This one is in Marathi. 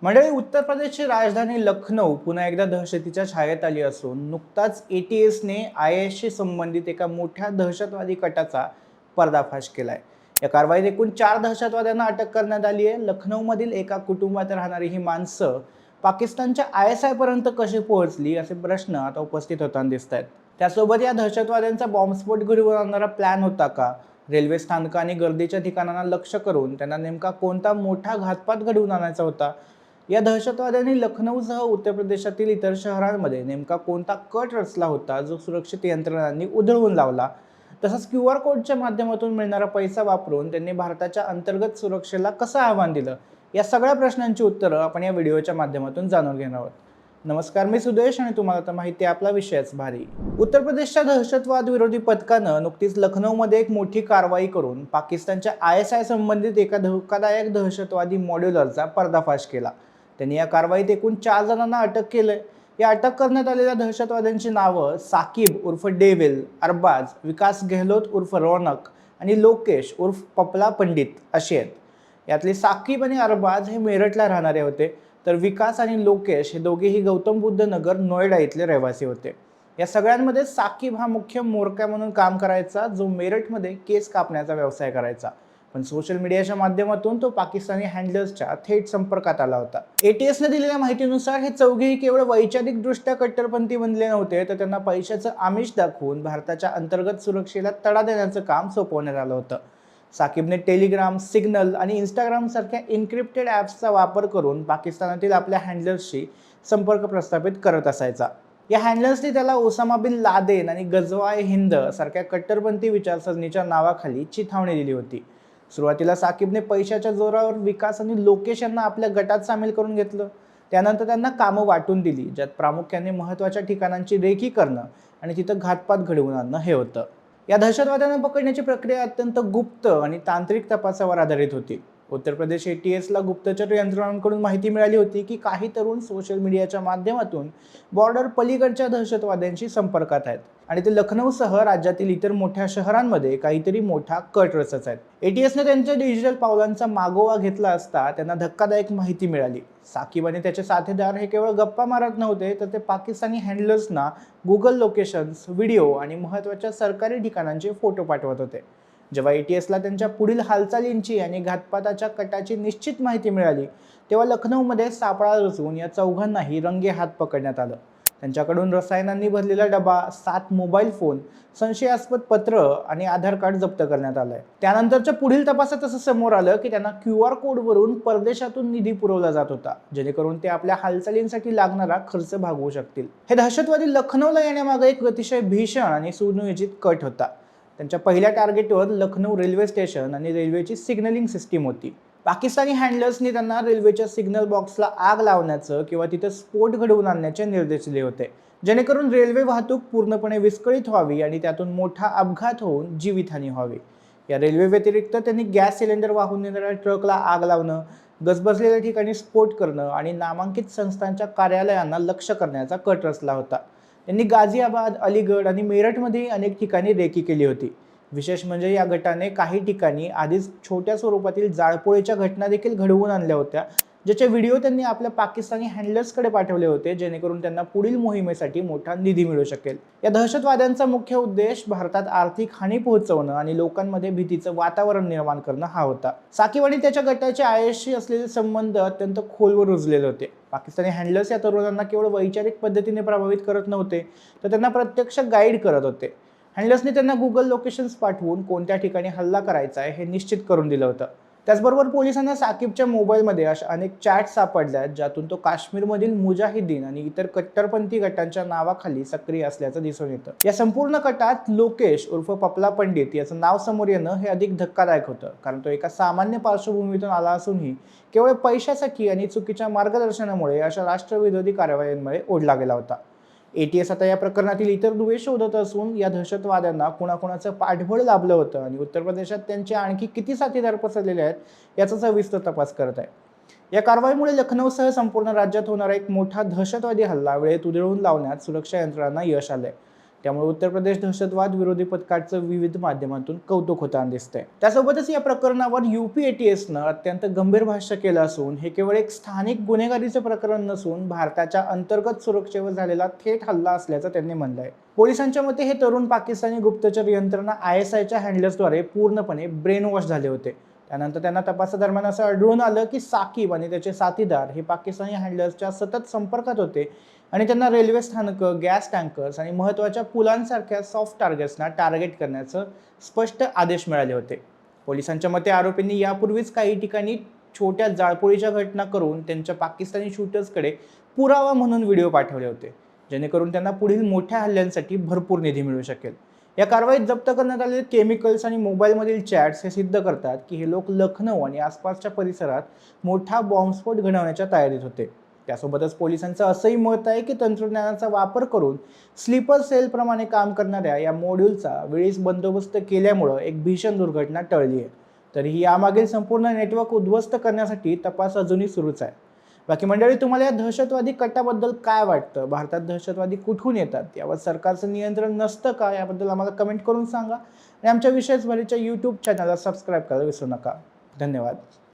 मंडळी, उत्तर प्रदेशची राजधानी लखनौ पुन्हा एकदा दहशतीच्या छायेत आली असून नुकताच एटीएसने IS संबंधित एका मोठ्या दहशतवादी कटाचा पर्दाफाश केलाय। या कारवाईत एकूण 4 दहशतवाद्यांना अटक करण्यात आली आहे। लखनौमधील एका कुटुंबात राहणारी ही माणसं पाकिस्तानच्या ISI पर्यंत कशी पोहोचली असे प्रश्न आता उपस्थित होताना दिसत आहेत। त्यासोबत या दहशतवाद्यांचा बॉम्बस्फोट घडवून आणणारा प्लॅन होता का? रेल्वे स्थानक आणि गर्दीच्या ठिकाणांना लक्ष्य करून त्यांना नेमका कोणता मोठा घातपात घडवून आणायचा होता? या दहशतवाद्यांनी लखनौसह उत्तर प्रदेशातील इतर शहरांमध्ये नेमका कोणता कट रचला होता जो सुरक्षित यंत्रणांनी उधळून लावला? तसंच QR कोडच्या माध्यमातून मिळणारा पैसा वापरून त्यांनी भारताच्या अंतर्गत सुरक्षेला कसं आव्हान दिलं? या सगळ्या प्रश्नांची उत्तरं आपण या व्हिडिओच्या माध्यमातून जाणून घेणार आहोत। नमस्कार, मी सुदेश आणि तुम्हाला तर माहिती आहे आपला विषयच भारी। उत्तर प्रदेशच्या दहशतवाद विरोधी पथकानं नुकतीच लखनौमध्ये एक मोठी कारवाई करून पाकिस्तानच्या ISI संबंधित एका धोकादायक दहशतवादी मॉड्यूलरचा पर्दाफाश केला। त्यांनी या कारवाईत एकूण 4 जणांना अटक केलंय। या अटक करण्यात आलेल्या दहशतवाद्यांची नावं साकिब उर्फ डेविल, अरबाज, विकास गेहलोत उर्फ रौनक आणि लोकेश उर्फ पपला पंडित अशी आहेत। यातले साकिब आणि अरबाज हे मेरठला राहणारे होते, तर विकास आणि लोकेश हे दोघेही गौतम बुद्ध नगर नोएडा इथले रहिवासी होते। या सगळ्यांमध्ये साकिब हा मुख्य म्होरक्या म्हणून काम करायचा, जो मेरठमध्ये केस कापण्याचा व्यवसाय करायचा। पण सोशल मीडियाच्या माध्यमातून तो पाकिस्तानी हँडलर्सच्या थेट संपर्कात आला होता। एटीएसने दिलेल्या माहितीनुसार हे चौघेही केवळ वैचारिकदृष्ट्या कट्टरपंथी बनले नव्हते, तर त्यांना पैशाचं आमिष दाखवून भारताच्या अंतर्गत सुरक्षेला तडा देण्याचं काम सोपवण्यात आलं होतं। साकिबने टेलिग्राम, सिग्नल आणि इंस्टाग्राम सारख्या इन्क्रिप्टेड ॲप्सचा वापर करून पाकिस्तानातील आपल्या हँडलर्सशी संपर्क प्रस्थापित करत असायचा। या हँडलर्सनी त्याला ओसामा बिन लादेन आणि गझवाए हिंद सारख्या कट्टरपंथी विचारसरणीच्या नावाखाली चिथावणी दिली होती। सुरुवातीला साकिबने पैशाच्या जोरावर विकास आणि लोकेश यांना आपल्या गटात सामील करून घेतलं। त्यानंतर त्यांना कामं वाटून दिली, ज्यात प्रामुख्याने महत्त्वाच्या ठिकाणांची रेकी करणं आणि तिथं घातपात घडवून आणणं हे होतं। या दहशतवाद्यांना पकडण्याची प्रक्रिया अत्यंत गुप्त आणि तांत्रिक तपासावर आधारित होती। उत्तर प्रदेश ATSला गुप्तचर यंत्रणांकडून माहिती मिळाली होती की काही तरुण सोशल मीडियाच्या माध्यमातून बॉर्डर पलीकडच्या दहशतवाद्यांशी संपर्कात आहेत आणि ते लखनौसह राज्यातील इतर मोठ्या शहरांमध्ये काहीतरी मोठा कट रचत आहेत। ATSने त्यांच्या डिजिटल पावलांचा मागोवा घेतला असता त्यांना धक्कादायक माहिती मिळाली। साकिब आणि त्याचे साथीदार हे केवळ गप्पा मारत नव्हते, तर ते पाकिस्तानी हँडलर्सना गुगल लोकेशन्स, व्हिडिओ आणि महत्त्वाच्या सरकारी ठिकाणांचे फोटो पाठवत होते। जेव्हा ATSला त्यांच्या पुढील हालचालींची आणि घातपाताच्या कटाची निश्चित माहिती मिळाली, तेव्हा लखनौमध्ये सापळा रचून या चौघांनाही रंगेहात पकडण्यात आलं। त्यांच्याकडून रसायनांनी भरलेला डबा, 7 मोबाईल फोन, संशयास्पद पत्र आणि आधार कार्ड जप्त करण्यात आलंय। त्यानंतरच्या पुढील तपासात असं समोर आलं की त्यांना QR कोडवरून परदेशातून निधी पुरवला जात होता, जेणेकरून ते आपल्या हालचालींसाठी लागणारा खर्च भागवू शकतील। हे दहशतवादी लखनौला येण्यामागे एक अतिशय भीषण आणि सुनियोजित कट होता। त्यांच्या पहिल्या टार्गेटवर लखनौ रेल्वे स्टेशन आणि रेल्वेची सिग्नलिंग सिस्टीम होती। पाकिस्तानी हँडलर्सनी त्यांना रेल्वेच्या सिग्नल बॉक्सला आग लावण्याचं किंवा तिथे स्फोट घडवून आणण्याचे निर्देश दिले होते, जेणेकरून रेल्वे वाहतूक पूर्णपणे विस्कळीत व्हावी आणि त्यातून मोठा अपघात होऊन जीवितहानी व्हावी। या रेल्वे व्यतिरिक्त त्यांनी गॅस सिलेंडर वाहून नेणाऱ्या ट्रकला आग लावणं, गजबजलेल्या ठिकाणी स्फोट करणं आणि नामांकित संस्थांच्या कार्यालयांना लक्ष्य करण्याचा कट रचला होता। त्यांनी गाझियाबाद, अलीगढ आणि मेरठमध्ये अनेक ठिकाणी रेकी केली होती। विशेष म्हणजे या गटाने काही ठिकाणी आधीच छोट्या स्वरूपातील जाळपोळीच्या घटना देखील घडवून आणल्या होत्या, ज्याचे व्हिडिओ त्यांनी आपल्या पाकिस्तानी हँडलर्सकडे पाठवले होते, जेणेकरून त्यांना पुढील मोहिमेसाठी मोठा निधी मिळू शकेल। या दहशतवाद्यांचा मुख्य उद्देश भारतात आर्थिक हानी पोहोचवणं आणि लोकांमध्ये भीतीचं वातावरण निर्माण करणं हा होता। साकिब आणि त्याच्या गटाचे ISशी असलेले संबंध अत्यंत खोलवर रुजलेले होते। पाकिस्तानी हँडलर्स या तरुणांना केवळ वैचारिक पद्धतीने प्रभावित करत नव्हते, तर त्यांना प्रत्यक्ष गाईड करत होते। हँडलर्सने त्यांना गुगल लोकेशन्स पाठवून कोणत्या ठिकाणी हल्ला करायचा आहे हे निश्चित करून दिलं होतं। त्याचबरोबर पोलिसांना साकिबच्या मोबाईलमध्ये अशा अनेक चॅट सापडल्यात, ज्यातून तो काश्मीरमधील मुजाहिदीन आणि इतर कट्टरपंथी गटांच्या नावाखाली सक्रिय असल्याचं दिसून येतं। या संपूर्ण कटात लोकेश उर्फ पपला पंडित याचं नाव समोर येणं हे अधिक धक्कादायक होतं, कारण तो एका सामान्य पार्श्वभूमीतून आला असूनही केवळ पैशासाठी आणि चुकीच्या मार्गदर्शनामुळे अशा राष्ट्रविरोधी कारवायांमुळे ओढला गेला होता। ATS आता या प्रकरणातील इतर दुवे शोधत असून या दहशतवाद्यांना कुणाकुणाचं पाठबळ लाभलं होतं आणि उत्तर प्रदेशात त्यांचे आणखी किती साथीदार पसरलेले आहेत याचा सविस्तर तपास करत आहे। या कारवाईमुळे लखनौसह संपूर्ण राज्यात होणारा एक मोठा दहशतवादी हल्ला वेळेत उधळून लावण्यात सुरक्षा यंत्रणांना यश आलंय। त्यामुळे उत्तर प्रदेश दहशतवाद विरोधी पथकाचं विविध माध्यमातून कौतुक होताना दिसतंय. त्यासोबतच या प्रकरणावर UP ATSनं अत्यंत गंभीर भाष्य केलं असून हे केवळ एक स्थानिक गुन्हेगारीचं प्रकरण नसून भारताच्या अंतर्गत सुरक्षेवर झालेला थेट हल्ला असल्याचं त्यांनी म्हणलंय. पोलिसांच्या मते हे तरुण पाकिस्तानी गुप्तचर यंत्रणा ISIच्या हँडलर्सद्वारे पूर्णपणे ब्रेन वॉश झाले होते. त्यानंतर त्यांना तपासादरम्यान असं आढळून आलं की साकीब आणि त्याचे साथीदार हे पाकिस्तानी हँडलर्सच्या सतत संपर्कात होते आणि त्यांना रेल्वे स्थानकं, गॅस टँकर्स आणि महत्त्वाच्या पुलांसारख्या सॉफ्ट टार्गेट्सना टार्गेट करण्याचं स्पष्ट आदेश मिळाले होते. पोलिसांच्या मते आरोपींनी यापूर्वीच काही ठिकाणी छोट्या जाळपोळीच्या घटना करून त्यांच्या पाकिस्तानी शूटर्सकडे पुरावा म्हणून व्हिडिओ पाठवले होते, जेणेकरून त्यांना पुढील मोठ्या हल्ल्यांसाठी भरपूर निधी मिळू शकेल. या कारवाईत जप्त करण्यात आलेले केमिकल्स आणि मोबाईलमधील चॅट्स हे सिद्ध करतात की हे लोक लखनौ आणि आसपासच्या परिसरात मोठा बॉम्बस्फोट घडवण्याच्या तयारीत होते. त्यासोबतच पोलिसांचं असंही मत आहे की तंत्रज्ञानाचा वापर करून स्लीपर सेलप्रमाणे काम करणाऱ्या या मॉड्यूलचा वेळीच बंदोबस्त केल्यामुळं एक भीषण दुर्घटना टळली आहे. तरीही यामागील संपूर्ण नेटवर्क उद्ध्वस्त करण्यासाठी तपास अजूनही सुरूच आहे. बाकी मंडळी, तुम्हाला या दहशतवादी कटाबद्दल काय वाटतं? भारतात दहशतवादी कुठून येतात? यावर सरकारचं नियंत्रण नसतं का? याबद्दल आम्हाला कमेंट करून सांगा आणि आमच्या विशेष भरीच्या YouTube चॅनलला सबस्क्राईब करायला विसरू नका. धन्यवाद.